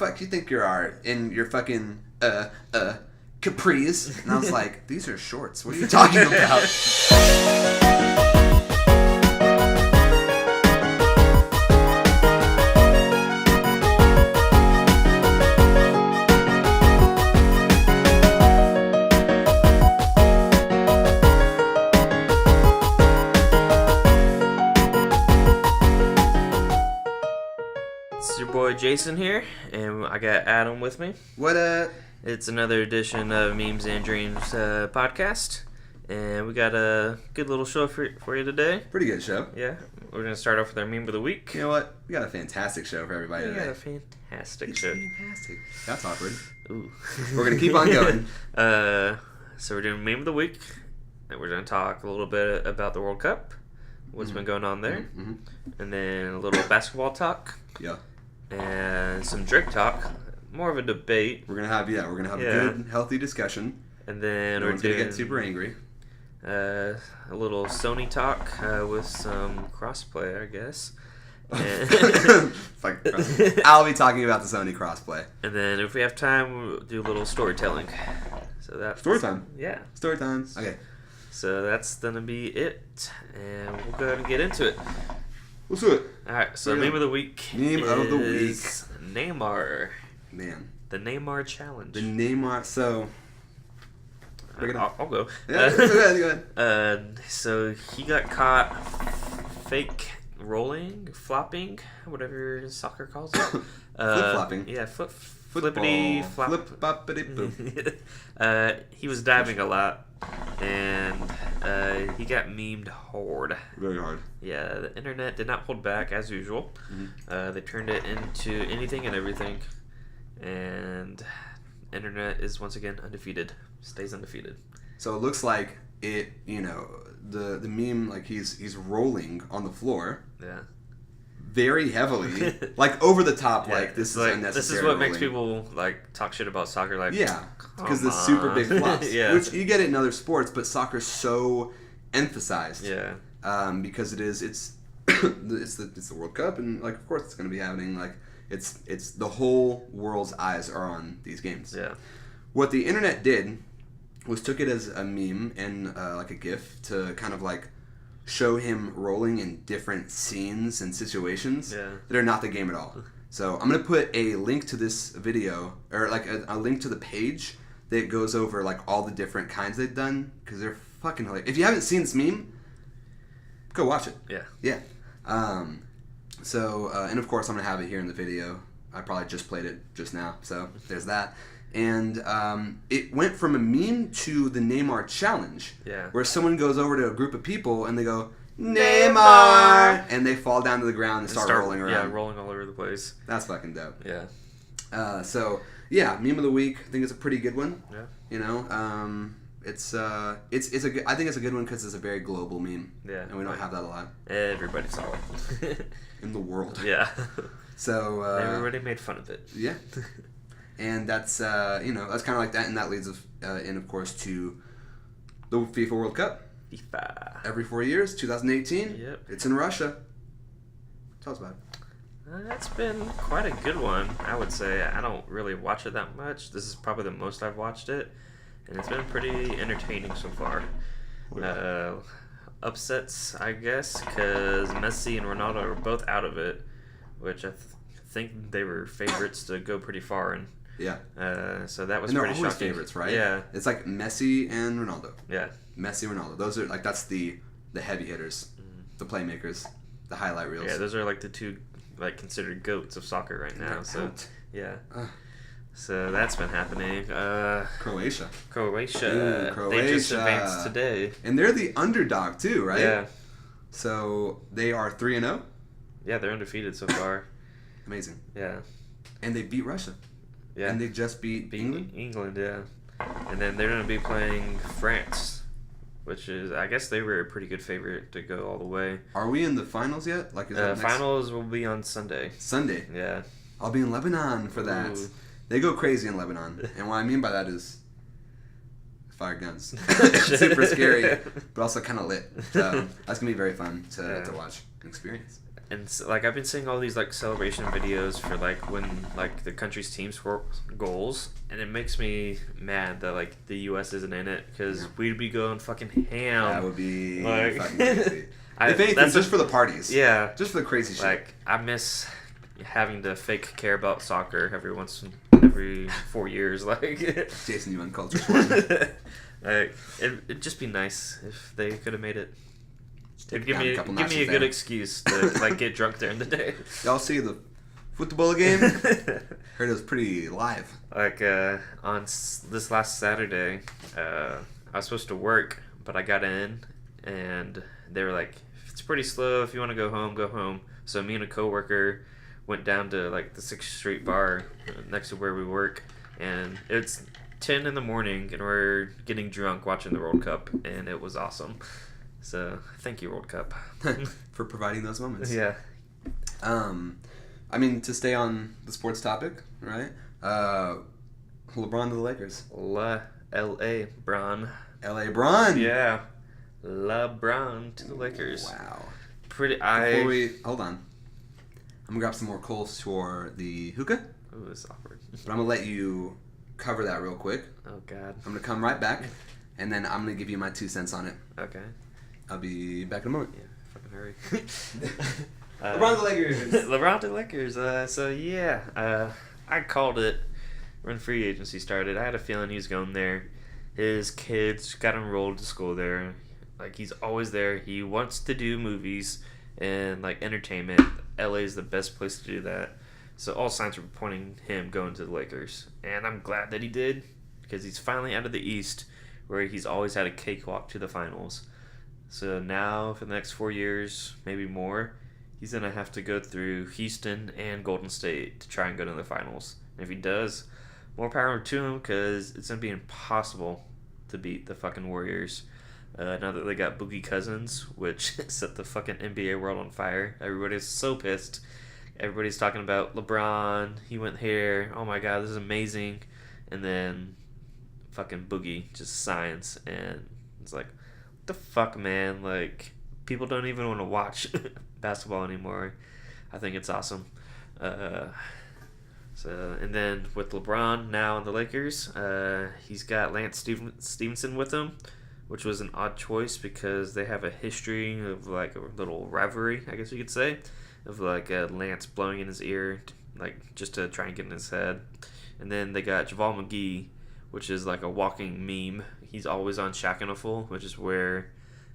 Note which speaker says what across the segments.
Speaker 1: fuck you think you are in your fucking capris? And I was like, these are shorts. What are you talking about?
Speaker 2: It's your boy Jason here, and I got Adam with me.
Speaker 1: What
Speaker 2: It's another edition of Memes and Dreams podcast, and we got a good little show for you today.
Speaker 1: Pretty good show.
Speaker 2: Yeah, we're going to start off with our meme of the week.
Speaker 1: You know what? We got a fantastic show for everybody today.
Speaker 2: We got a fantastic show.
Speaker 1: Fantastic. That's awkward.
Speaker 2: Ooh.
Speaker 1: We're going to keep on going.
Speaker 2: So we're doing meme of the week, and we're going to talk a little bit about the World Cup, what's been going on there, and then a little basketball talk.
Speaker 1: Yeah.
Speaker 2: And some Drake talk, more of a debate.
Speaker 1: We're gonna have a good, healthy discussion.
Speaker 2: And then
Speaker 1: No
Speaker 2: we're
Speaker 1: one's
Speaker 2: doing
Speaker 1: gonna get super angry.
Speaker 2: a little Sony talk with some crossplay, I guess.
Speaker 1: I'll be talking about the Sony crossplay.
Speaker 2: And then if we have time, we'll do a little storytelling. So that's
Speaker 1: Story time.
Speaker 2: Yeah.
Speaker 1: Story time. Okay.
Speaker 2: So that's gonna be it, and we'll go ahead and get into it.
Speaker 1: Let's do it.
Speaker 2: All right. So meme of the week.
Speaker 1: Meme of the week.
Speaker 2: Neymar.
Speaker 1: Man.
Speaker 2: The Neymar challenge.
Speaker 1: The Neymar. So.
Speaker 2: I'll go.
Speaker 1: Yeah, go ahead.
Speaker 2: So he got caught fake rolling, flopping, whatever soccer calls it.
Speaker 1: Flip-flopping.
Speaker 2: Yeah, flippity flop.
Speaker 1: Flip-boppity-boop.
Speaker 2: He was diving a lot, and he got memed hard.
Speaker 1: Very hard.
Speaker 2: Yeah, the internet did not hold back as usual. They turned it into anything and everything, and internet is once again undefeated. Stays undefeated.
Speaker 1: So it looks like it. The meme, like he's rolling on the floor.
Speaker 2: Yeah.
Speaker 1: Very heavily, like over the top.
Speaker 2: Yeah,
Speaker 1: like this is
Speaker 2: like,
Speaker 1: unnecessary.
Speaker 2: This is what makes
Speaker 1: rolling.
Speaker 2: people like talk shit about soccer. Like,
Speaker 1: yeah, because the
Speaker 2: come
Speaker 1: super
Speaker 2: on.
Speaker 1: big flops,
Speaker 2: Yeah.
Speaker 1: which you get it in other sports, but soccer's so emphasized.
Speaker 2: Yeah.
Speaker 1: Because it's the World Cup, and like of course it's going to be happening. Like it's the whole world's eyes are on these games.
Speaker 2: Yeah.
Speaker 1: What the internet did was took it as a meme and like a GIF to kind of like show him rolling in different scenes and situations that are not the game at all. So I'm gonna put a link to this video, or like a link to the page that goes over like all the different kinds they've done, because they're fucking hilarious. If you haven't seen this meme, go watch it. Yeah. And of course I'm gonna have it here in the video. I probably just played it just now, so there's that. And it went from a meme to the Neymar challenge, where someone goes over to a group of people and they go, Neymar! And they fall down to the ground and start rolling around.
Speaker 2: Yeah, rolling all over the place.
Speaker 1: That's fucking dope.
Speaker 2: Yeah.
Speaker 1: Meme of the week. I think it's a pretty good one.
Speaker 2: Yeah.
Speaker 1: It's a good, I think it's a good one because it's a very global meme.
Speaker 2: Yeah.
Speaker 1: And we don't have that a lot.
Speaker 2: Everybody saw it.
Speaker 1: In the world.
Speaker 2: Yeah.
Speaker 1: So.
Speaker 2: Everybody made fun of it.
Speaker 1: Yeah. And that's that's kind of like that, and that leads us in, of course, to the FIFA World Cup.
Speaker 2: FIFA.
Speaker 1: Every 4 years, 2018.
Speaker 2: Yep.
Speaker 1: It's in Russia. Tell us about it.
Speaker 2: That's been quite a good one, I would say. I don't really watch it that much. This is probably the most I've watched it, and it's been pretty entertaining so far. Upsets, I guess, because Messi and Ronaldo are both out of it, which I think they were favorites to go pretty far in.
Speaker 1: Yeah.
Speaker 2: So that was
Speaker 1: and they're
Speaker 2: pretty
Speaker 1: always
Speaker 2: shocking.
Speaker 1: favorites, right?
Speaker 2: Yeah.
Speaker 1: It's like Messi and Ronaldo.
Speaker 2: Yeah.
Speaker 1: Messi, Ronaldo. Those are like, that's the heavy hitters, the playmakers, the highlight reels.
Speaker 2: Yeah, those are like the two like considered goats of soccer right now. So yeah. So that's been happening.
Speaker 1: Croatia.
Speaker 2: Croatia. They just advanced today.
Speaker 1: And they're the underdog too, right?
Speaker 2: Yeah.
Speaker 1: So they are 3-0.
Speaker 2: Yeah, they're undefeated so far.
Speaker 1: Amazing.
Speaker 2: Yeah.
Speaker 1: And they beat Russia.
Speaker 2: Yeah.
Speaker 1: And they just beat England?
Speaker 2: England, yeah. And then they're going to be playing France, which is, I guess they were a pretty good favorite to go all the way.
Speaker 1: Are we in the finals yet? Like, is that
Speaker 2: finals will be on Sunday.
Speaker 1: Sunday?
Speaker 2: Yeah.
Speaker 1: I'll be in Lebanon for that.
Speaker 2: Ooh.
Speaker 1: They go crazy in Lebanon. And what I mean by that is fire guns. Super scary, but also kind of lit. So that's going to be very fun to watch and experience.
Speaker 2: And like I've been seeing all these like celebration videos for like when like the country's team score goals, and it makes me mad that like the U.S. isn't in it because we'd be going fucking ham.
Speaker 1: That would be
Speaker 2: like,
Speaker 1: fucking crazy. If anything, that's just for the parties.
Speaker 2: Yeah,
Speaker 1: just for the crazy shit.
Speaker 2: Like I miss having to fake care about soccer every 4 years. Like
Speaker 1: Jason, you uncultured sport.
Speaker 2: Like it'd just be nice if they could have made it. Give me a good excuse to like get drunk during the day.
Speaker 1: Y'all see the football game? Heard it was pretty live.
Speaker 2: Like on this last Saturday, I was supposed to work, but I got in, and they were like, "It's pretty slow. If you want to go home, go home." So me and a coworker went down to like the 6th Street bar next to where we work, and it's 10 in the morning, and we're getting drunk watching the World Cup, and it was awesome. So, thank you, World Cup.
Speaker 1: For providing those moments.
Speaker 2: Yeah.
Speaker 1: I mean, to stay on the sports topic, right? LeBron to the Lakers.
Speaker 2: L.A. Bron.
Speaker 1: L.A. Bron!
Speaker 2: Yeah. LeBron to the Lakers.
Speaker 1: Wow.
Speaker 2: Before
Speaker 1: we... Hold on. I'm going to grab some more coals for the hookah.
Speaker 2: Ooh, it's awkward.
Speaker 1: But I'm going to let you cover that real quick.
Speaker 2: Oh, God.
Speaker 1: I'm going to come right back, and then I'm going to give you my 2 cents on it.
Speaker 2: Okay.
Speaker 1: I'll be back in a moment.
Speaker 2: Yeah, fucking hurry.
Speaker 1: LeBron to the Lakers.
Speaker 2: LeBron to the Lakers. So, yeah, I called it when free agency started. I had a feeling he was going there. His kids got enrolled to school there. Like, he's always there. He wants to do movies and, like, entertainment. LA is the best place to do that. So, all signs were pointing him going to the Lakers. And I'm glad that he did, because he's finally out of the East, where he's always had a cakewalk to the finals. So now, for the next 4 years, maybe more, he's going to have to go through Houston and Golden State to try and go to the finals. And if he does, more power to him, because it's going to be impossible to beat the fucking Warriors. Now that they got Boogie Cousins, which set the fucking NBA world on fire. Everybody's so pissed. Everybody's talking about LeBron. He went here. Oh my God, this is amazing. And then fucking Boogie just signs. And it's like, what the fuck, man? Like, people don't even want to watch basketball anymore. I think it's awesome. And then with LeBron now in the Lakers, he's got Lance Stevenson with him, which was an odd choice because they have a history of like a little rivalry, I guess you could say, of like Lance blowing in his ear, like just to try and get in his head. And then they got JaVale McGee, which is like a walking meme. He's always on Shaq and a Fool, which is where,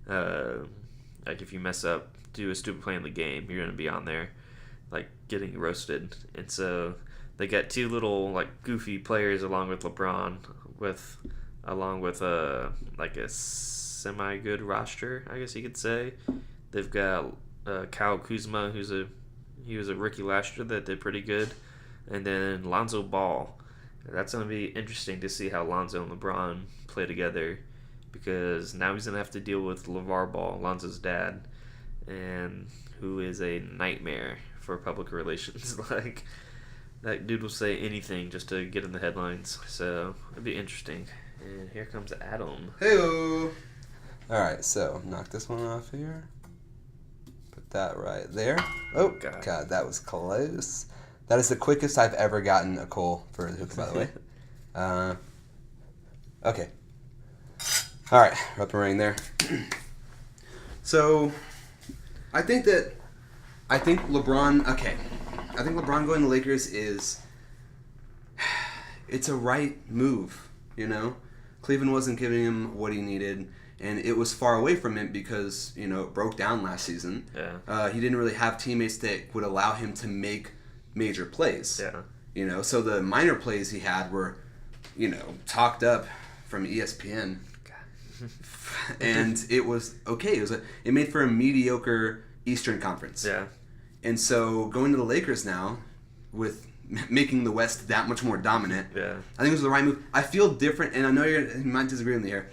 Speaker 2: like if you mess up, do a stupid play in the game, you're gonna be on there, like getting roasted. And so they got two little like goofy players along with LeBron, along with like a semi good roster, I guess you could say. They've got Kyle Kuzma, he was a rookie last year that did pretty good, and then Lonzo Ball. That's going to be interesting to see how Lonzo and LeBron play together, because now he's going to have to deal with LeVar Ball, Lonzo's dad, and who is a nightmare for public relations. Like, that dude will say anything just to get in the headlines, so it'd be interesting. And here comes Adam.
Speaker 1: Hey-o! Alright, so knock this one off here. Put that right there. Oh, God, that was close. That is the quickest I've ever gotten a coal for the hookah, by the way. Okay. All right, we're up and running there. So, I think LeBron going to Lakers it's a right move, you know? Cleveland wasn't giving him what he needed, and it was far away from him because, you know, it broke down last season.
Speaker 2: Yeah.
Speaker 1: He didn't really have teammates that would allow him to make major plays.
Speaker 2: Yeah.
Speaker 1: You know, so the minor plays he had were, you know, talked up from ESPN. And it was okay. It made for a mediocre Eastern Conference.
Speaker 2: Yeah.
Speaker 1: And so going to the Lakers now, with making the West that much more dominant,
Speaker 2: yeah,
Speaker 1: I think it was the right move. I feel different, and I know you might disagree with me here.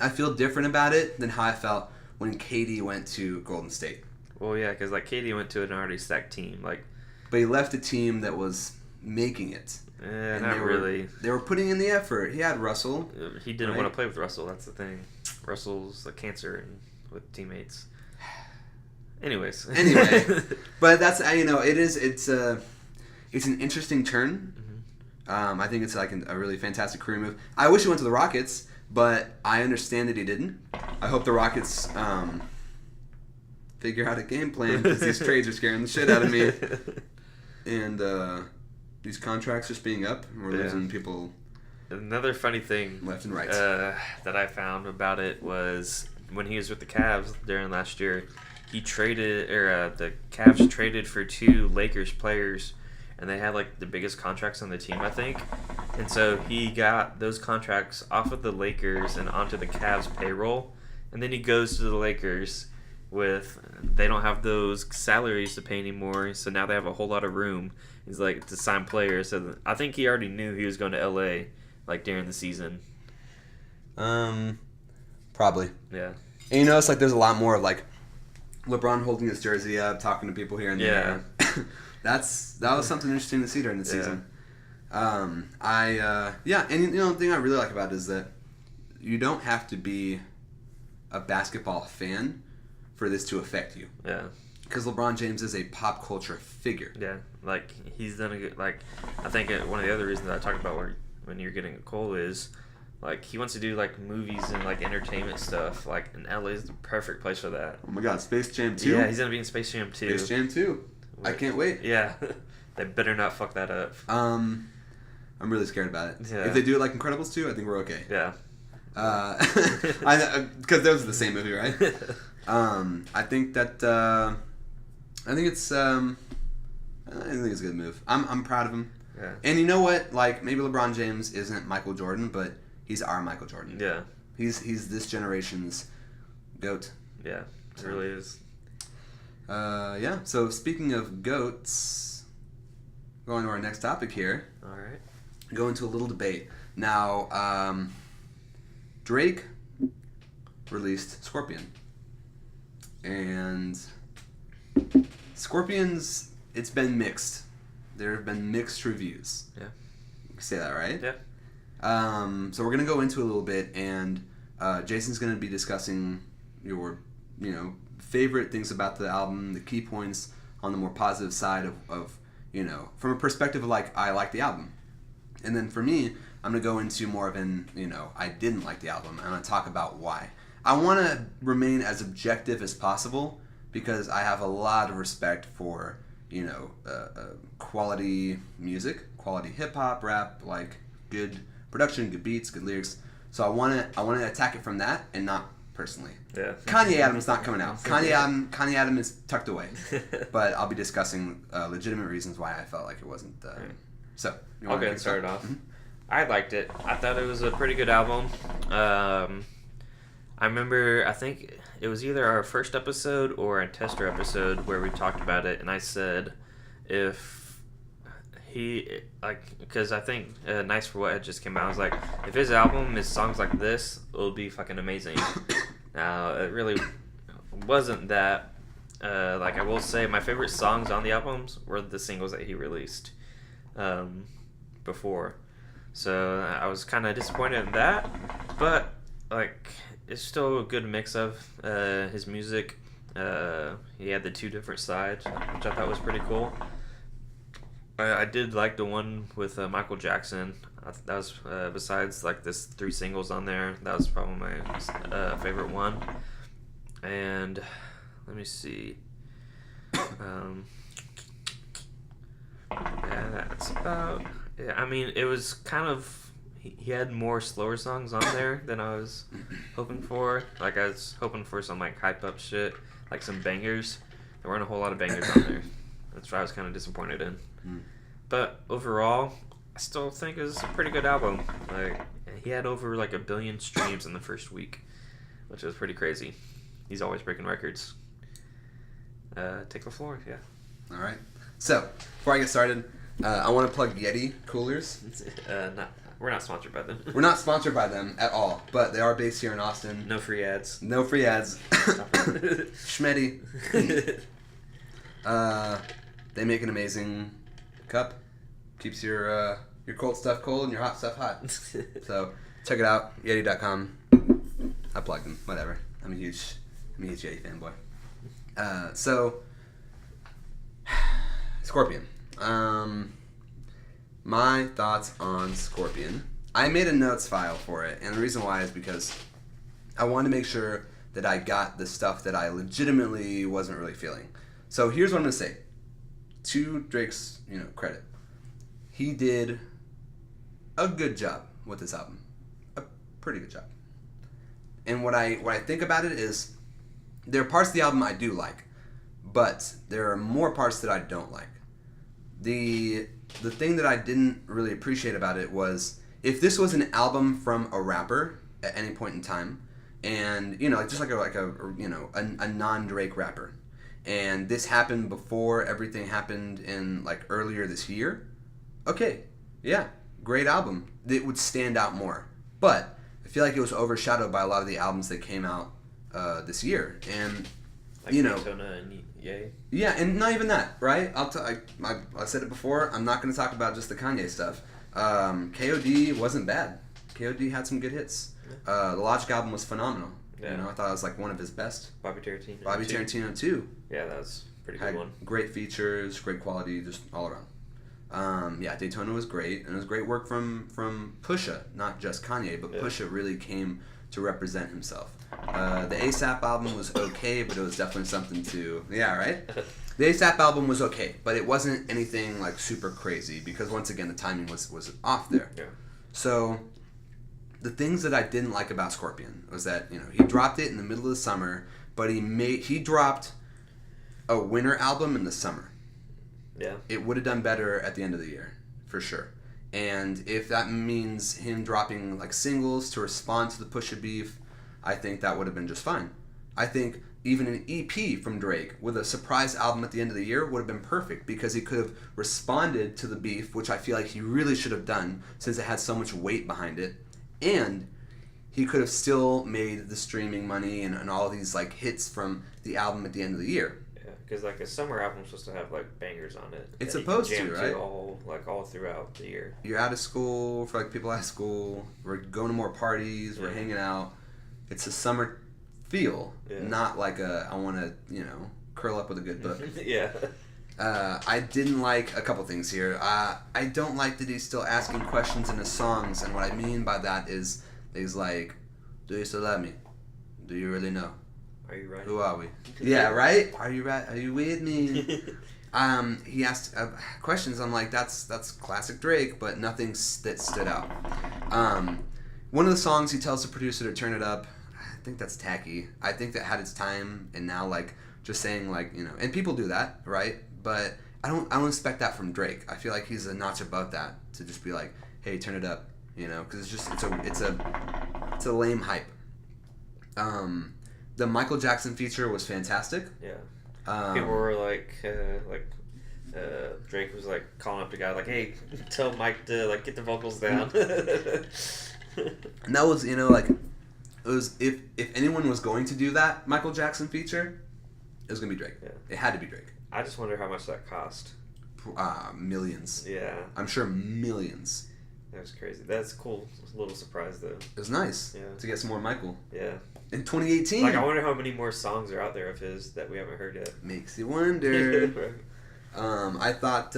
Speaker 1: I feel different about it than how I felt when KD went to Golden State.
Speaker 2: Well, yeah, because like KD went to an already stacked team, like.
Speaker 1: But he left a team that was making it.
Speaker 2: Not really.
Speaker 1: They were putting in the effort. He had Russell.
Speaker 2: He didn't want to play with Russell. That's the thing. Russell's a cancer with teammates. Anyways.
Speaker 1: Anyway, but that's it's an interesting turn. I think it's like a really fantastic career move. I wish he went to the Rockets, but I understand that he didn't. I hope the Rockets figure out a game plan because these trades are scaring the shit out of me. And these contracts just being up, and we're losing people.
Speaker 2: Another funny thing
Speaker 1: left and right
Speaker 2: that I found about it was when he was with the Cavs during last year, the Cavs traded for 2 Lakers players, and they had like the biggest contracts on the team, I think. And so he got those contracts off of the Lakers and onto the Cavs payroll, and then he goes to the Lakers they don't have those salaries to pay anymore, so now they have a whole lot of room. He's like to sign players. So I think he already knew he was going to LA like during the season.
Speaker 1: Probably.
Speaker 2: Yeah.
Speaker 1: And you notice like there's a lot more of like LeBron holding his jersey up, talking to people here and there. That was something interesting to see during the season. And the thing I really like about it is that you don't have to be a basketball fan for this to affect you.
Speaker 2: Yeah.
Speaker 1: Because LeBron James is a pop culture figure.
Speaker 2: Yeah, like he's done a good. Like I think one of the other reasons that I talked about when you're getting a cold is like he wants to do like movies and like entertainment stuff. Like and LA is the perfect place for that.
Speaker 1: Oh my God, Space Jam 2?
Speaker 2: Yeah, he's gonna be in Space Jam 2.
Speaker 1: Space Jam 2. I can't wait.
Speaker 2: Yeah, they better not fuck that up.
Speaker 1: I'm really scared about it.
Speaker 2: Yeah.
Speaker 1: If they do it like Incredibles 2, I think we're okay.
Speaker 2: Yeah.
Speaker 1: Because those are the same movie, right? I think it's a good move. I'm proud of him.
Speaker 2: Yeah.
Speaker 1: And you know what? Like maybe LeBron James isn't Michael Jordan, but he's our Michael Jordan.
Speaker 2: Yeah.
Speaker 1: He's this generation's GOAT.
Speaker 2: Yeah, it really is.
Speaker 1: So speaking of GOATs, going to our next topic here.
Speaker 2: All right.
Speaker 1: Go into a little debate. Now, Drake released Scorpion. And Scorpion's, it's been mixed. There have been mixed reviews.
Speaker 2: Yeah.
Speaker 1: You can say that, right?
Speaker 2: Yeah.
Speaker 1: So we're going to go into a little bit, and Jason's going to be discussing your, favorite things about the album, the key points on the more positive side of from a perspective of like, I like the album. And then for me, I'm going to go into more of an, I didn't like the album. I'm going to talk about why. I want to remain as objective as possible because I have a lot of respect for, quality music, quality hip-hop, rap, like good production, good beats, good lyrics. So I want to attack it from that and not personally.
Speaker 2: Yeah.
Speaker 1: Kanye Adams not coming out. Kanye Adams is tucked away. But I'll be discussing legitimate reasons why I felt like it wasn't. So
Speaker 2: I'll get started off. Mm-hmm. I liked it. I thought it was a pretty good album. I remember, I think it was either our first episode or a tester episode where we talked about it, and I said if he, because I think Nice for What had just came out, I was like, if his album is songs like this, it'll be fucking amazing. Now, it really wasn't that. I will say my favorite songs on the albums were the singles that he released before. So I was kind of disappointed in that, but it's still a good mix of his music. He had the 2 different sides, which I thought was pretty cool. I did like the one with Michael Jackson. That was besides this 3 singles on there. That was probably my favorite one. And let me see. That's about. Yeah, I mean, it was kind of. He had more slower songs on there than I was hoping for. I was hoping for some hype up shit, some bangers. There weren't a whole lot of bangers on there. That's what I was kind of disappointed in. But overall, I still think it was a pretty good album. He had over 1 billion streams in the first week, which was pretty crazy. He's always breaking records. Take the floor, yeah.
Speaker 1: All right. So before I get started, I want to plug Yeti coolers.
Speaker 2: We're not sponsored by them.
Speaker 1: We're not sponsored by them at all, but they are based here in Austin.
Speaker 2: No free ads.
Speaker 1: No free ads. Schmetty. They make an amazing cup. Keeps your cold stuff cold and your hot stuff hot. So check it out, Yeti.com. I plugged them. Whatever. I'm a huge Yeti fanboy. So, Scorpion. My thoughts on Scorpion. I made a notes file for it, and the reason why is because I wanted to make sure that I got the stuff that I legitimately wasn't really feeling. So here's what I'm gonna say. To Drake's, credit, he did a good job with this album, a pretty good job. And what I think about it is, there are parts of the album I do like, but there are more parts that I don't like. The thing that I didn't really appreciate about it was, if this was an album from a rapper at any point in time, and just like a non-Drake rapper, and this happened before everything happened in like earlier this year, okay, yeah, great album. It would stand out more. But I feel like it was overshadowed by a lot of the albums that came out this year, and
Speaker 2: like Daytona and Ye.
Speaker 1: Yeah, and not even that, right? I said it before. I'm not going to talk about just the Kanye stuff. KOD wasn't bad. KOD had some good hits. The Logic album was phenomenal.
Speaker 2: Yeah.
Speaker 1: I thought it was like one of his best.
Speaker 2: Bobby Tarantino.
Speaker 1: Bobby Tarantino too.
Speaker 2: Yeah, that was a pretty good one.
Speaker 1: Great features, great quality, just all around. Daytona was great, and it was great work from Pusha, not just Kanye, but Pusha really came to represent himself. The ASAP album was okay, but it was definitely something to... Yeah, right? The ASAP album was okay, but it wasn't anything like super crazy, because once again, the timing was off there.
Speaker 2: Yeah.
Speaker 1: So, the things that I didn't like about Scorpion was that, he dropped it in the middle of the summer, but he dropped a winter album in the summer.
Speaker 2: Yeah.
Speaker 1: It would have done better at the end of the year, for sure. And if that means him dropping like singles to respond to the Pusha beef, I think that would have been just fine. I think even an EP from Drake with a surprise album at the end of the year would have been perfect, because he could have responded to the beef, which I feel like he really should have done since it had so much weight behind it, and he could have still made the streaming money and all these like hits from the album at the end of the year.
Speaker 2: Because like a summer album is supposed to have like bangers on it.
Speaker 1: It's supposed to, right?
Speaker 2: All throughout the year.
Speaker 1: You're out of school, for like people out of school. We're going to more parties. We're hanging out. It's a summer feel, not like I want to curl up with a good book.
Speaker 2: Yeah.
Speaker 1: I didn't like a couple things here. I don't like that he's still asking questions in his songs, and what I mean by that is he's like, "Do you still love me? Do you really know?
Speaker 2: Are you right?
Speaker 1: Who are we?" Yeah, right? Are you right? Are you with me? He asked questions. I'm like, that's classic Drake, but nothing that stood out. One of the songs he tells the producer to turn it up, I think that's tacky. I think that had its time, and now like just saying like and people do that, right? But I don't expect that from Drake. I feel like he's a notch above that to just be like, hey, turn it up, because it's a lame hype. The Michael Jackson feature was fantastic.
Speaker 2: Yeah. People were like Drake was like calling up the guy like, "Hey, tell Mike to like get the vocals down."
Speaker 1: And that was it was if anyone was going to do that Michael Jackson feature, it was gonna be Drake.
Speaker 2: Yeah.
Speaker 1: It had to be Drake.
Speaker 2: I just wonder how much that cost.
Speaker 1: Millions.
Speaker 2: Yeah.
Speaker 1: I'm sure millions.
Speaker 2: That was crazy. That's a cool little surprise though.
Speaker 1: It was nice to get some more Michael.
Speaker 2: Yeah.
Speaker 1: In 2018.
Speaker 2: Like, I wonder how many more songs are out there of his that we haven't heard yet.
Speaker 1: Makes you wonder. I thought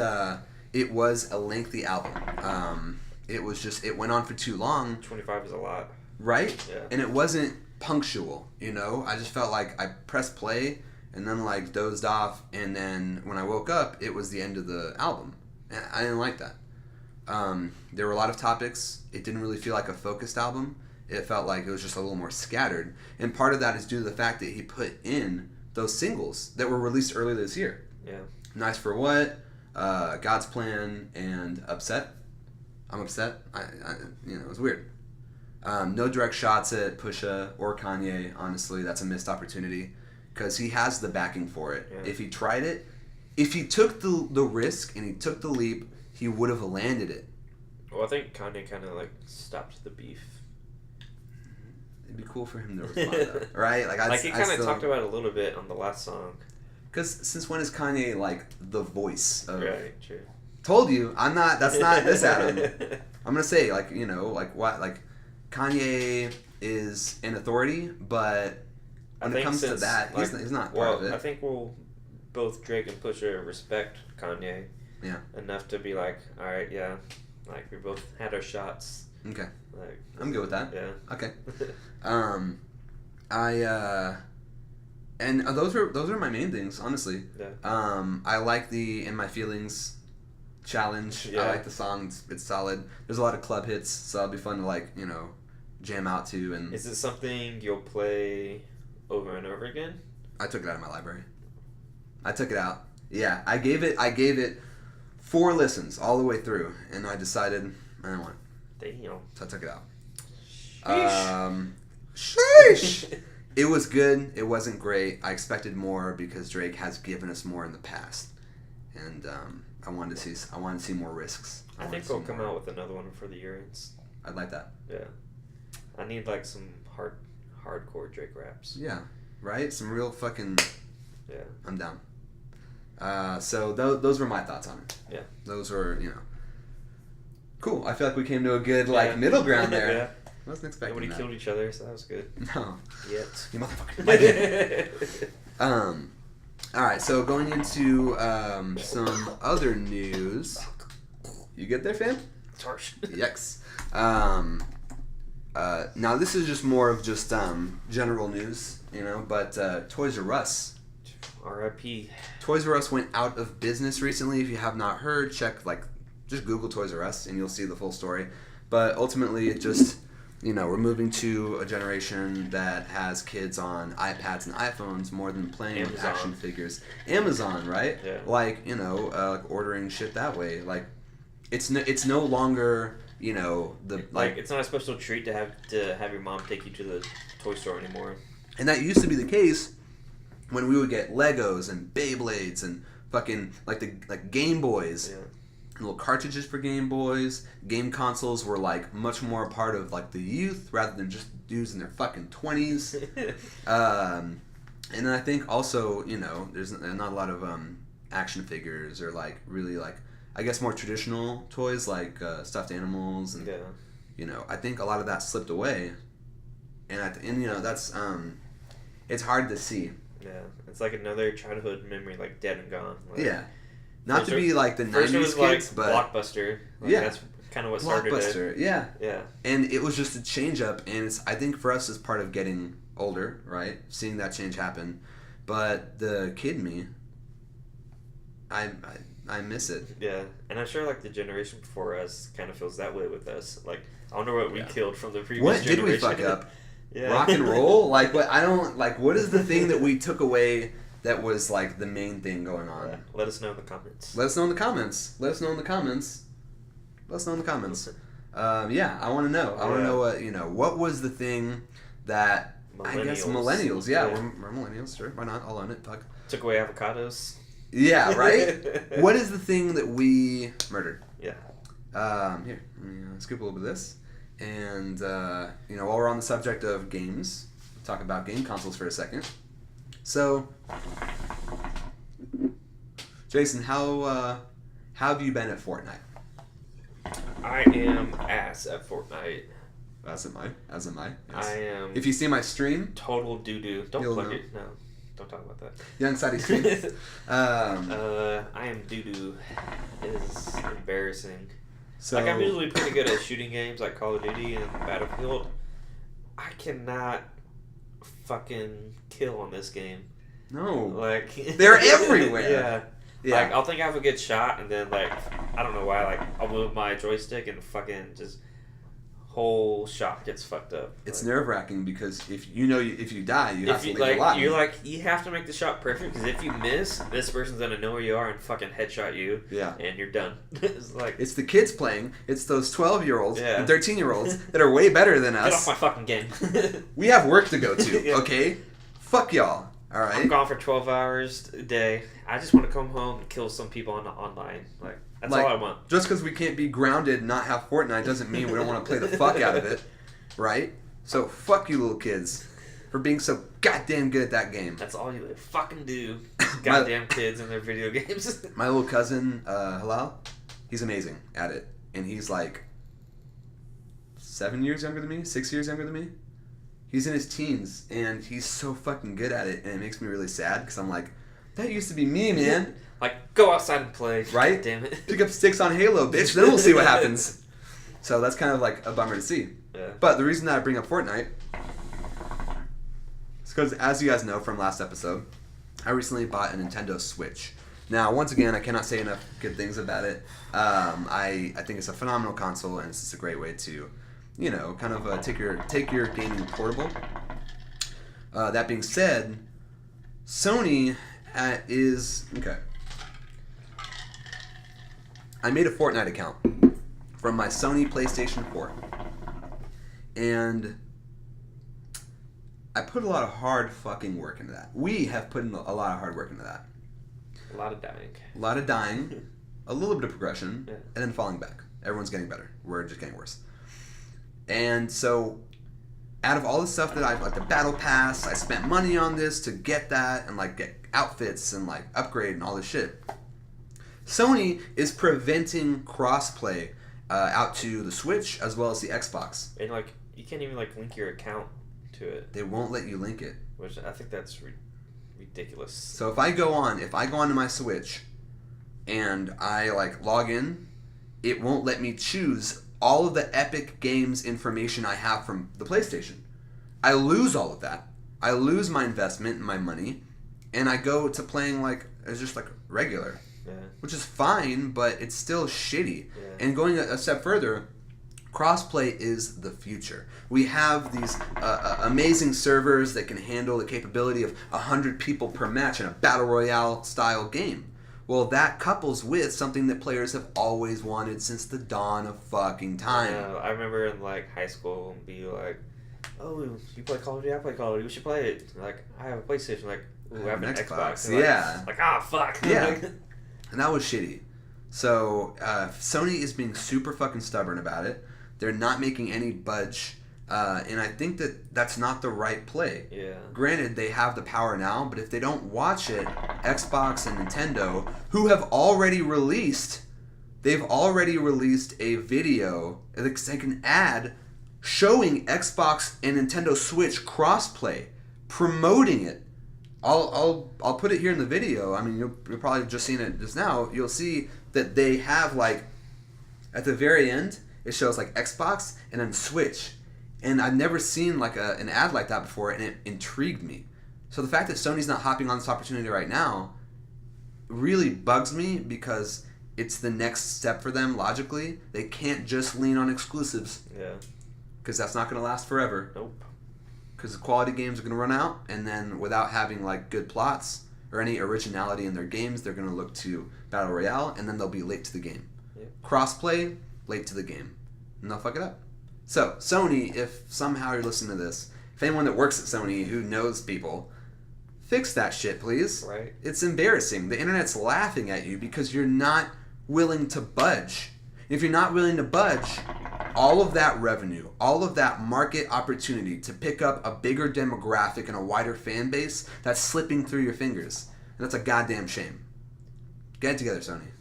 Speaker 1: it was a lengthy album. It went on for too long.
Speaker 2: 25 is a lot.
Speaker 1: Right?
Speaker 2: Yeah.
Speaker 1: And it wasn't punctual, I just felt like I pressed play and then like dozed off, and then when I woke up, it was the end of the album. And I didn't like that. There were a lot of topics. It didn't really feel like a focused album. It felt like it was just a little more scattered. And part of that is due to the fact that he put in those singles that were released earlier this year.
Speaker 2: Yeah.
Speaker 1: Nice for What, God's Plan, and Upset. I'm upset. It was weird. No direct shots at Pusha or Kanye. Honestly, that's a missed opportunity, because he has the backing for it. Yeah. If he tried it, if he took the risk and he took the leap, he would have landed it.
Speaker 2: Well, I think Kanye kind of like stopped the beef.
Speaker 1: It'd be cool for him to respond, though, right?
Speaker 2: Like he kind of talked about it a little bit on the last song.
Speaker 1: Because since when is Kanye like the voice of?
Speaker 2: Right. True.
Speaker 1: Told you, I'm not. That's not this Adam. I'm gonna say like what Kanye is an authority, but when it comes to that, he's not part of it.
Speaker 2: I think both Drake and Pusha respect Kanye.
Speaker 1: Yeah.
Speaker 2: Enough to be like, all right, yeah, like we both had our shots.
Speaker 1: Okay.
Speaker 2: Like,
Speaker 1: I'm good with that.
Speaker 2: Yeah.
Speaker 1: Okay. And those are my main things, honestly.
Speaker 2: Yeah.
Speaker 1: I like the In My Feelings challenge.
Speaker 2: Yeah.
Speaker 1: I like the song. It's solid. There's a lot of club hits, so it'll be fun to jam out to. And
Speaker 2: is it something you'll play over and over again?
Speaker 1: I took it out of my library. I took it out. Yeah, I gave it 4 listens all the way through, and I decided I didn't want it.
Speaker 2: Damn.
Speaker 1: So I took it out.
Speaker 2: Sheesh.
Speaker 1: Sheesh. It was good. It wasn't great. I expected more because Drake has given us more in the past, and I wanted to see more risks.
Speaker 2: I think we'll come out with another one for the year ends.
Speaker 1: I'd like that.
Speaker 2: Yeah. I need some hardcore Drake raps.
Speaker 1: Yeah. Right. Some real fucking.
Speaker 2: Yeah.
Speaker 1: I'm down. So those were my thoughts on it.
Speaker 2: Yeah.
Speaker 1: Those were cool. I feel like we came to a good middle ground there.
Speaker 2: Yeah.
Speaker 1: I wasn't expecting
Speaker 2: Nobody
Speaker 1: that.
Speaker 2: killed each other, so that was good.
Speaker 1: No.
Speaker 2: Yet.
Speaker 1: You motherfucker. All right. So going into some other news. You get there, fam?
Speaker 2: It's harsh.
Speaker 1: Yikes. Now this is just more of just general news, but Toys R Us.
Speaker 2: R.I.P.
Speaker 1: Toys R Us went out of business recently. If you have not heard, check just Google Toys R Us and you'll see the full story. But ultimately, it just we're moving to a generation that has kids on iPads and iPhones more than playing with action figures. Amazon, right?
Speaker 2: Yeah.
Speaker 1: Ordering shit that way. It's no longer
Speaker 2: it's not a special treat to have your mom take you to the toy store anymore.
Speaker 1: And that used to be the case when we would get Legos and Beyblades and fucking the Game Boys.
Speaker 2: Yeah.
Speaker 1: Little cartridges for Game Boys. Game consoles were much more a part of the youth rather than just dudes in their fucking 20s. And then I think also there's not a lot of action figures or really I guess more traditional toys stuffed animals and I think a lot of that slipped away. And that's it's hard to see.
Speaker 2: Yeah, it's another childhood memory dead and gone.
Speaker 1: Yeah. Not to be the 90s
Speaker 2: first it was
Speaker 1: kids, but
Speaker 2: Blockbuster. That's kind of what started it.
Speaker 1: Blockbuster, yeah.
Speaker 2: Yeah.
Speaker 1: And it was just a change up, and I think for us, it's part of getting older, right? Seeing that change happen. But the kid me, I miss it.
Speaker 2: Yeah, and I'm sure the generation before us kind of feels that way with us. I wonder what we killed from the previous generation.
Speaker 1: What did we fuck up?
Speaker 2: Yeah.
Speaker 1: Rock and roll? What I don't what is the thing that we took away that was the main thing going on?
Speaker 2: Yeah. Let us know in the comments.
Speaker 1: Let us know in the comments. Yeah, I want to know. I want to know what was the thing that I guess millennials. Yeah, we're millennials. Sure, why not? I'll own it. Fuck.
Speaker 2: Took away avocados.
Speaker 1: Yeah, right. What is the thing that we murdered?
Speaker 2: Yeah.
Speaker 1: Here, let me scoop a little bit of this, and while we're on the subject of games, talk about game consoles for a second. So, Jason, how have you been at Fortnite?
Speaker 2: I am ass at Fortnite.
Speaker 1: As am I. Yes.
Speaker 2: I am.
Speaker 1: If you see my stream,
Speaker 2: total doo-doo. Don't plug it. No, don't talk about that.
Speaker 1: Young Sadie stream.
Speaker 2: I am doo-doo. It is embarrassing.
Speaker 1: So,
Speaker 2: I'm usually pretty good at shooting games like Call of Duty and Battlefield. I cannot fucking kill on this game.
Speaker 1: No.
Speaker 2: They're
Speaker 1: everywhere.
Speaker 2: Yeah. I'll think I have a good shot, and then I don't know why. I'll move my joystick and fucking just whole shot gets fucked up.
Speaker 1: It's nerve-wracking because if you die, you have to leave a lot.
Speaker 2: You have to make the shot perfect because if you miss, this person's gonna know where you are and fucking headshot you.
Speaker 1: Yeah.
Speaker 2: And you're done. It's
Speaker 1: the kids playing. It's those 12-year-olds and 13-year-olds that are way better than us.
Speaker 2: Get off my fucking game.
Speaker 1: We have work to go to. Okay. Fuck y'all. All right.
Speaker 2: I'm gone for 12 hours a day. I just want to come home and kill some people online. That's all I want.
Speaker 1: Just because we can't be grounded and not have Fortnite doesn't mean we don't want to play the fuck out of it, right? So fuck you little kids for being so goddamn good at that game.
Speaker 2: That's all you fucking do. Goddamn kids and their video games.
Speaker 1: My little cousin, Halal, he's amazing at it. And he's 7 years younger than me, 6 years younger than me. He's in his teens, and he's so fucking good at it, and it makes me really sad, because I'm like, that used to be me, man.
Speaker 2: Like, go outside and play.
Speaker 1: Right?
Speaker 2: Damn it.
Speaker 1: Pick up sticks on Halo, bitch, then we'll see what happens. So that's kind of like a bummer to see.
Speaker 2: Yeah.
Speaker 1: But the reason that I bring up Fortnite is because, as you guys know from last episode, I recently bought a Nintendo Switch. Now, once again, I cannot say enough good things about it. I think it's a phenomenal console, and it's just a great way to, you know, kind of take your gaming portable. That being said, Sony is... Okay. I made a Fortnite account from my Sony PlayStation 4. And I put a lot of hard fucking work into that. We have put in a lot of hard work into that.
Speaker 2: A lot of dying.
Speaker 1: A lot of dying, a little bit of progression,
Speaker 2: yeah.
Speaker 1: and then falling back. Everyone's getting better. We're just getting worse. And so, out of all the stuff that I've, like the Battle Pass, I spent money on this to get that, and like get outfits and like upgrade and all this shit. Sony is preventing crossplay out to the Switch as well as the Xbox.
Speaker 2: And like, you can't even like link your account to it.
Speaker 1: They won't let you link it.
Speaker 2: Which I think that's ridiculous.
Speaker 1: So if I go onto my Switch and I like log in, it won't let me choose all of the Epic Games information I have from the PlayStation. I lose all of that. I lose my investment and my money, and I go to playing like as just like regular.
Speaker 2: Yeah.
Speaker 1: Which is fine, but it's still shitty.
Speaker 2: Yeah.
Speaker 1: And going a step further, crossplay is the future. We have these amazing servers that can handle the capability of 100 people per match in a battle royale style game. Well, that couples with something that players have always wanted since the dawn of fucking time.
Speaker 2: I remember in like high school, be like, "Oh, you play Call of Duty? I play Call of Duty. We should play it." Like, I have a PlayStation. Like, ooh, I have an Xbox. And
Speaker 1: Yeah.
Speaker 2: Like, ah, fuck.
Speaker 1: Yeah. And that was shitty. So, Sony is being super fucking stubborn about it. They're not making any budge. And I think that that's not the right play.
Speaker 2: Yeah.
Speaker 1: Granted, they have the power now, but if they don't watch it, Xbox and Nintendo, who have already released, they've already released a video, like an ad, showing Xbox and Nintendo Switch crossplay, promoting it. I'll put it here in the video. I mean, you're probably just seen it just now. You'll see that they have like, at the very end, it shows like Xbox and then Switch. And I've never seen like an ad like that before, and it intrigued me. So the fact that Sony's not hopping on this opportunity right now really bugs me, because it's the next step for them logically. They can't just lean on exclusives.
Speaker 2: Yeah.
Speaker 1: Because that's not going to last forever.
Speaker 2: Nope.
Speaker 1: Because the quality games are going to run out, and then without having like good plots or any originality in their games, they're going to look to Battle Royale, and then they'll be late to the game.
Speaker 2: Yep.
Speaker 1: Crossplay, late to the game. And they'll fuck it up. So, Sony, if somehow you're listening to this, if anyone that works at Sony who knows people, fix that shit, please.
Speaker 2: Right.
Speaker 1: It's embarrassing. The internet's laughing at you because you're not willing to budge. If you're not willing to budge, all of that revenue, all of that market opportunity to pick up a bigger demographic and a wider fan base, that's slipping through your fingers. And that's a goddamn shame. Get it together, Sony.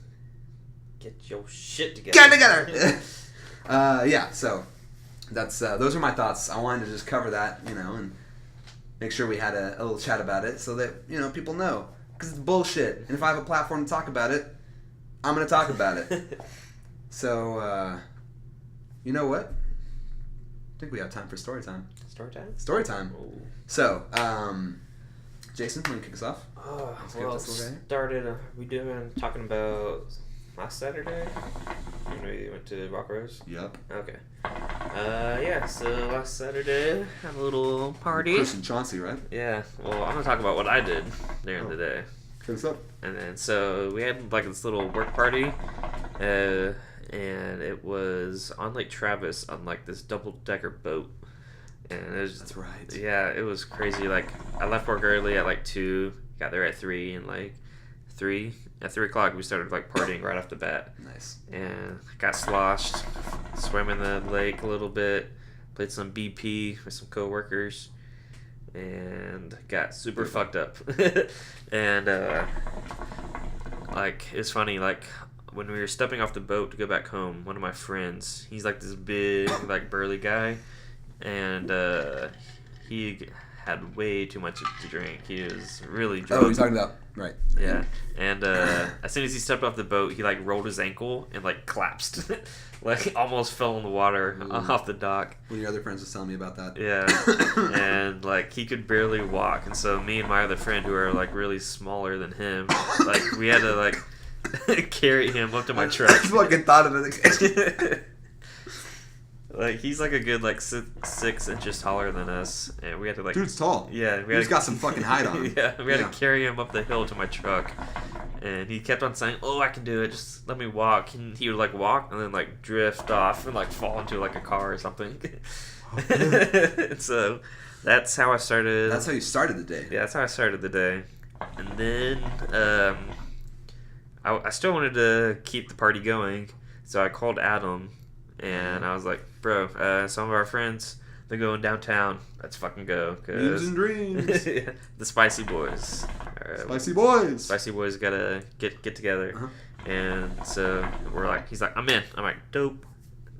Speaker 2: Get your shit together.
Speaker 1: Get it together! Yeah, so that's those are my thoughts. I wanted to just cover that, you know, and make sure we had a little chat about it so that, you know, people know. Because it's bullshit. And if I have a platform to talk about it, I'm going to talk about it. So, you know what? I think we have time for story time.
Speaker 2: Story time?
Speaker 1: Story time.
Speaker 2: Ooh.
Speaker 1: So, Jason, want to kick us off?
Speaker 2: Well, started, we talking about last Saturday? When we went to Rock Rose?
Speaker 1: Yep.
Speaker 2: Okay. Yeah, so last Saturday, had a little party.
Speaker 1: Chris and Chauncey, right?
Speaker 2: Yeah, well, I'm going to talk about what I did during the day.
Speaker 1: What's up?
Speaker 2: And then, so we had like this little work party, and it was on Lake Travis on like this double-decker boat. And it was,
Speaker 1: that's right.
Speaker 2: Yeah, it was crazy. Like, I left work early at like 2, got there at 3, and like at 3 o'clock we started like partying right off the bat.
Speaker 1: Nice.
Speaker 2: And got sloshed, swam in the lake a little bit, played some BP with some coworkers, and got super fucked up. And like, it's funny, like when we were stepping off the boat to go back home, one of my friends, he's like this big like burly guy, and he had way too much to drink. He was really
Speaker 1: Oh,
Speaker 2: drunk.
Speaker 1: you're talking about right.
Speaker 2: Yeah, and as soon as he stepped off the boat, he like rolled his ankle and like collapsed, like almost fell in the water off the dock.
Speaker 1: One of your other friends was telling me about that.
Speaker 2: Yeah, and like he could barely walk, and so me and my other friend, who are like really smaller than him, like we had to like carry him up to my truck.
Speaker 1: I fucking thought of it.
Speaker 2: Like he's like a good like 6 inches taller than us, and we had to like.
Speaker 1: Dude's tall.
Speaker 2: Yeah,
Speaker 1: He's got some fucking height on him.
Speaker 2: Yeah, we had to carry him up the hill to my truck, and he kept on saying, "Oh, I can do it. Just let me walk." And he would like walk and then like drift off and like fall into like a car or something. So that's how I started.
Speaker 1: That's how you started the day.
Speaker 2: Yeah, that's how I started the day, and then I still wanted to keep the party going, so I called Adam. And I was like, bro, some of our friends, they're going downtown. Let's fucking go.
Speaker 1: Memes and dreams.
Speaker 2: The Spicy Boys.
Speaker 1: Spicy Boys.
Speaker 2: Spicy Boys gotta get together.
Speaker 1: Uh-huh.
Speaker 2: And so we're like, he's like, I'm in. I'm like, dope.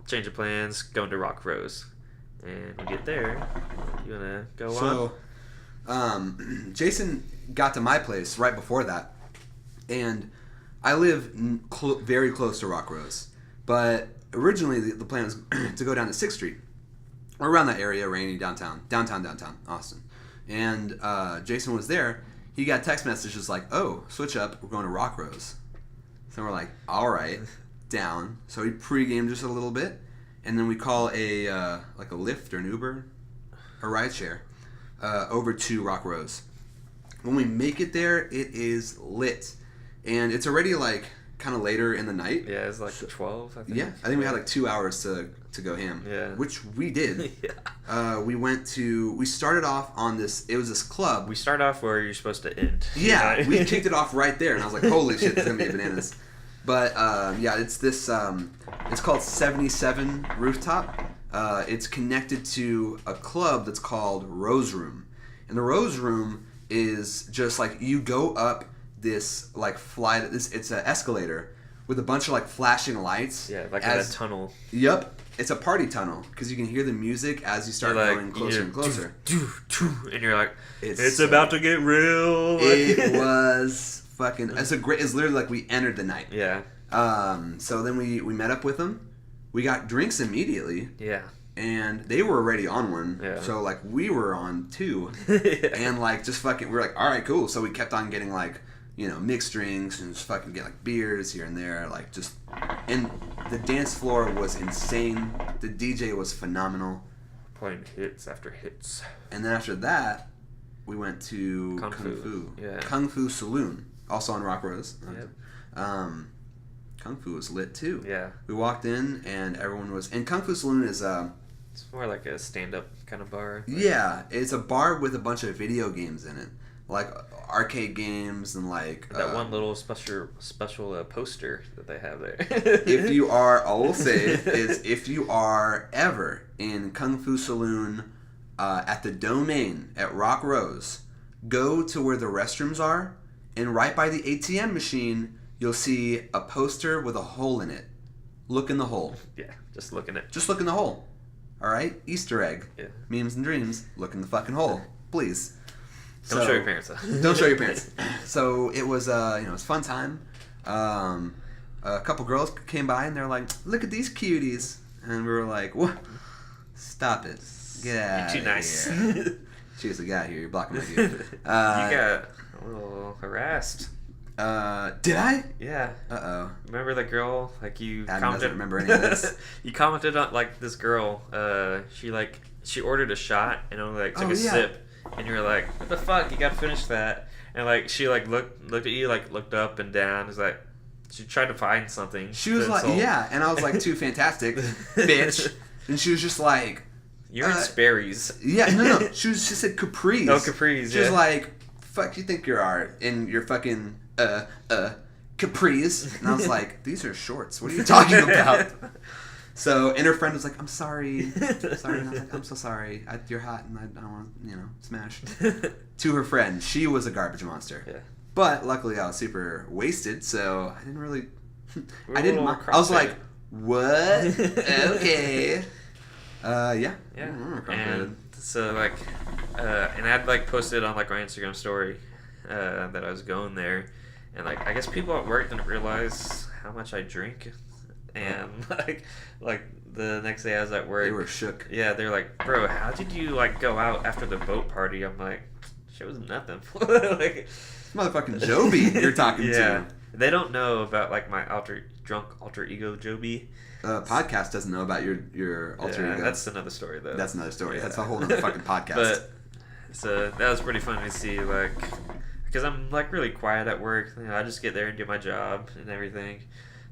Speaker 2: Change of plans. Going to Rock Rose. And we get there. You wanna go on?
Speaker 1: So, Jason got to my place right before that. And I live very close to Rock Rose. But originally, the plan was to go down to 6th Street, or around that area, Rainy, downtown, Austin. And Jason was there. He got text messages like, "Oh, switch up. We're going to Rock Rose." So we're like, "All right, down." So we pregame just a little bit, and then we call a Lyft or an Uber, a rideshare, over to Rock Rose. When we make it there, it is lit, and it's already like kind of later in the night.
Speaker 2: Yeah, it's like 12, I think.
Speaker 1: Yeah, I think we had like 2 hours to go ham.
Speaker 2: Yeah.
Speaker 1: Which we did.
Speaker 2: Yeah.
Speaker 1: We started off on this, it was this club.
Speaker 2: We start off where you're supposed to end.
Speaker 1: Yeah, we kicked it off right there, and I was like, holy shit, this is going to be bananas. But, yeah, it's this, it's called 77 Rooftop. It's connected to a club that's called Rose Room. And the Rose Room is just like, you go up this like flight. It's an escalator with a bunch of like flashing lights.
Speaker 2: Yeah, like in a tunnel.
Speaker 1: Yep, it's a party tunnel because you can hear the music as you start going closer and closer.
Speaker 2: And you're like, it's about to get real.
Speaker 1: It was fucking. It's literally like we entered the night.
Speaker 2: Yeah.
Speaker 1: So then we met up with them. We got drinks immediately.
Speaker 2: Yeah.
Speaker 1: And they were already on one.
Speaker 2: Yeah.
Speaker 1: So like we were on 2. And like just fucking, we were like, all right, cool. So we kept on getting like, you know, mixed drinks and just fucking get like beers here and there, like just, and the dance floor was insane. The DJ was phenomenal.
Speaker 2: Playing hits after hits.
Speaker 1: And then after that, we went to Kung Fu.
Speaker 2: Yeah.
Speaker 1: Kung Fu Saloon, also on Rock Rose.
Speaker 2: Yep.
Speaker 1: Kung Fu was lit too.
Speaker 2: Yeah.
Speaker 1: We walked in and everyone was, and Kung Fu Saloon is
Speaker 2: it's more like a stand-up kind of bar.
Speaker 1: Yeah, it's a bar with a bunch of video games in it. Like arcade games and like
Speaker 2: that one little special poster that they have there.
Speaker 1: If you are, I will say is if you are ever in Kung Fu Saloon at the Domain at Rock Rose, go to where the restrooms are, and right by the ATM machine, you'll see a poster with a hole in it. Look in the hole.
Speaker 2: Yeah, just look in it.
Speaker 1: Just look in the hole. All right, Easter egg.
Speaker 2: Yeah.
Speaker 1: Memes and dreams. Look in the fucking hole, please.
Speaker 2: Don't show your parents.
Speaker 1: Don't show your parents. So it was, it was a fun time. A couple girls came by and they're like, "Look at these cuties," and we were like, "What? Stop it! Get out!
Speaker 2: You're too nice."
Speaker 1: Here. Seriously, get out of here! You're blocking my view.
Speaker 2: You got a little harassed.
Speaker 1: Did I?
Speaker 2: Yeah.
Speaker 1: Uh-oh.
Speaker 2: Remember the girl? Like you
Speaker 1: Adam
Speaker 2: commented.
Speaker 1: doesn't remember any of this.
Speaker 2: You commented on like this girl. She ordered a shot and only like took a sip. And you were like, "What the fuck? You gotta finish that." And like she like looked at you, like looked up and down. It's like she tried to find something.
Speaker 1: She was like, "Yeah," and I was like, "Too fantastic, bitch." And she was just like,
Speaker 2: "You're in Sperry's."
Speaker 1: Yeah, no. She said Capri's.
Speaker 2: Oh, Capri's.
Speaker 1: She was like, "Fuck, you think you are in your fucking Capri's?" And I was like, "These are shorts. What are you talking about?" So, and her friend was like, "I'm sorry. And I was like, "I'm so sorry. You're hot and I don't want to, smash." To her friend. She was a garbage monster.
Speaker 2: Yeah.
Speaker 1: But luckily I was super wasted, so I didn't really... I was like, "What? Okay." Yeah.
Speaker 2: Yeah. And So like, and I'd like posted on like my Instagram story that I was going there, and like I guess people at work didn't realize how much I drink, and like the next day I was at work,
Speaker 1: They were shook.
Speaker 2: Yeah, they're like, bro, how did you like go out after the boat party? I'm like, shit was nothing. Like,
Speaker 1: motherfucking Joby you're talking to.
Speaker 2: They don't know about like my drunk alter ego Joby.
Speaker 1: Podcast doesn't know about your alter ego.
Speaker 2: That's another story though.
Speaker 1: That's another story. Yeah. That's a whole other fucking podcast.
Speaker 2: But so that was pretty funny to see, like, because I'm like really quiet at work. You know, I just get there and do my job and everything.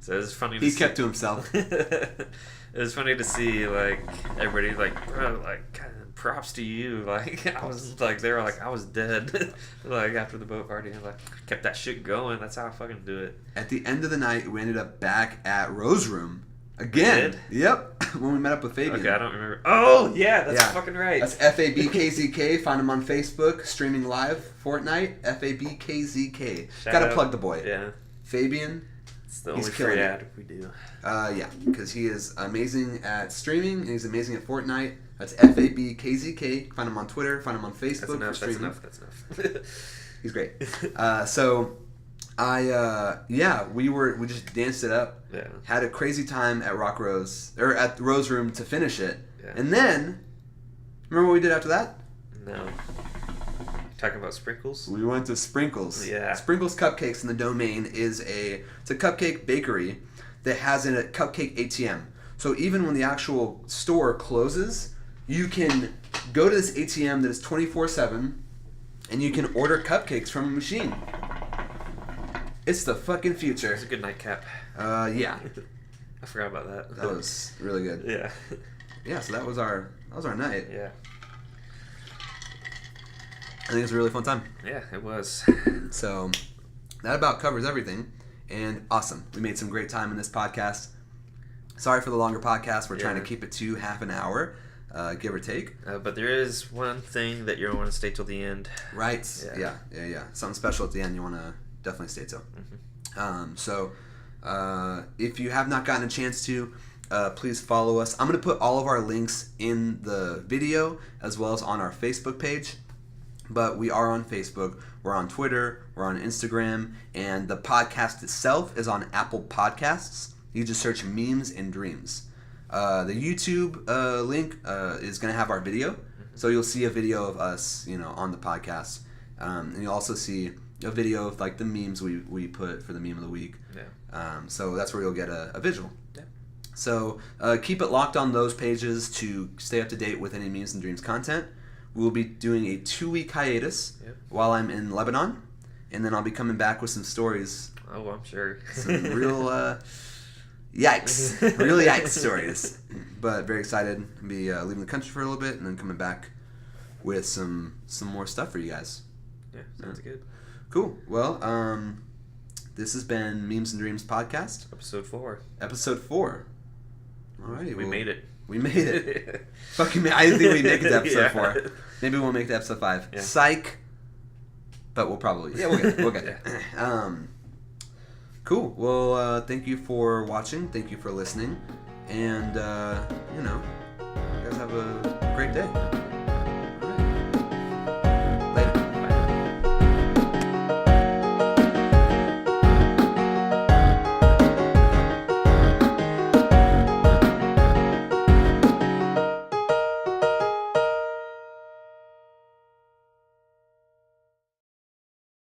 Speaker 2: So it was funny.
Speaker 1: He kept to himself.
Speaker 2: It was funny to see like everybody like, bro, like props to you. Like I was like, they were like, I was dead. Like after the boat party, and like kept that shit going. That's how I fucking do it.
Speaker 1: At the end of the night, we ended up back at Rose Room again. Yep, when we met up with Fabian.
Speaker 2: Okay, I don't remember. Oh yeah, that's fucking right.
Speaker 1: That's FABKZK. Find him on Facebook, streaming live Fortnite. FABKZK. Gotta plug the boy.
Speaker 2: Yeah,
Speaker 1: Fabian.
Speaker 2: It's the only free ad we do.
Speaker 1: Yeah, because he is amazing at streaming and he's amazing at Fortnite. That's FABKZK. Find him on Twitter. Find him on Facebook.
Speaker 2: That's enough.
Speaker 1: He's great. So we just danced it up.
Speaker 2: Yeah.
Speaker 1: Had a crazy time at at the Rose Room to finish it.
Speaker 2: Yeah.
Speaker 1: And then, remember what we did after that?
Speaker 2: No. Talking about Sprinkles?
Speaker 1: We went to Sprinkles.
Speaker 2: Yeah.
Speaker 1: Sprinkles Cupcakes in the Domain it's a cupcake bakery that has a cupcake ATM. So even when the actual store closes, you can go to this ATM that is 24/7 and you can order cupcakes from a machine. It's the fucking future.
Speaker 2: It's a good nightcap.
Speaker 1: Yeah.
Speaker 2: I forgot about that.
Speaker 1: That was really good.
Speaker 2: Yeah.
Speaker 1: Yeah, so that was our night.
Speaker 2: Yeah.
Speaker 1: I think it was a really fun time.
Speaker 2: Yeah, it was.
Speaker 1: So that about covers everything. And awesome. We made some great time in this podcast. Sorry for the longer podcast. We're trying to keep it to half an hour, give or take.
Speaker 2: But there is one thing that you don't want to stay till the end.
Speaker 1: Right. Yeah. Something special at the end you want to definitely stay till. Mm-hmm. So if you have not gotten a chance to, please follow us. I'm going to put all of our links in the video as well as on our Facebook page. But we are on Facebook, we're on Twitter, we're on Instagram, and the podcast itself is on Apple Podcasts. You just search Memes and Dreams. The YouTube link is going to have our video, so you'll see a video of us, on the podcast, and you'll also see a video of like the memes we put for the meme of the week. Yeah. So that's where you'll get a visual. Yeah. So keep it locked on those pages to stay up to date with any Memes and Dreams content. We'll be doing a 2-week hiatus while I'm in Lebanon, and then I'll be coming back with some stories.
Speaker 2: Oh, I'm sure.
Speaker 1: Some real yikes stories. But very excited to be leaving the country for a little bit and then coming back with some more stuff for you guys.
Speaker 2: Yeah, sounds good.
Speaker 1: Cool. Well, this has been Memes and Dreams podcast.
Speaker 2: Episode 4.
Speaker 1: All right.
Speaker 2: We made it.
Speaker 1: We made it. Fucking I didn't think we'd make it to episode 4. Maybe we'll make it to episode 5. Yeah. Psych. But we'll probably... Yeah, we'll get it. Cool. Well, thank you for watching. Thank you for listening. And, you guys have a great day.